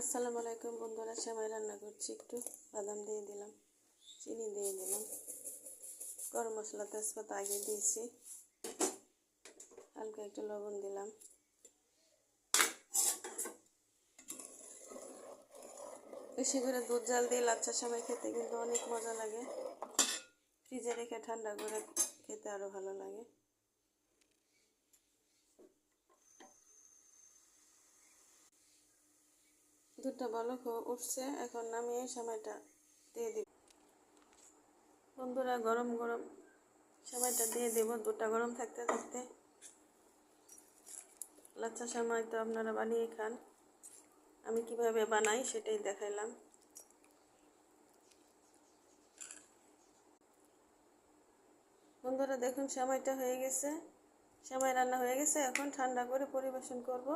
আসসালামু আলাইকুম বন্ধুরা, সেমাই রান্না করছি। একটু বাদাম দিয়ে দিলাম, চিনি দিয়ে দিলাম, গরম মশলা তেজপাতা আগে দিয়েছি, হালকা একটু লবণ দিলাম। বেশি করে দুধ জাল দিয়ে লাচ্ছা সেমাই খেতে কিন্তু অনেক মজা লাগে। ফ্রিজে রেখে ঠান্ডা করে খেতে আরও ভালো লাগে। দুধটা বলক উঠছে, এখন নামিয়ে সেমাইটা দিয়ে দিব। বন্ধুরা, গরম গরম সেমাইটা দিয়ে দেব। দুধটা গরম থাকতে থাকতে লাচ্ছা সেমাই তো আপনারা বানিয়ে খান, আমি কিভাবে বানাই সেটাই দেখাইলাম। বন্ধুরা দেখুন, সেমাইটা হয়ে গেছে, সেমাই রান্না হয়ে গেছে। এখন ঠান্ডা করে পরিবেশন করব।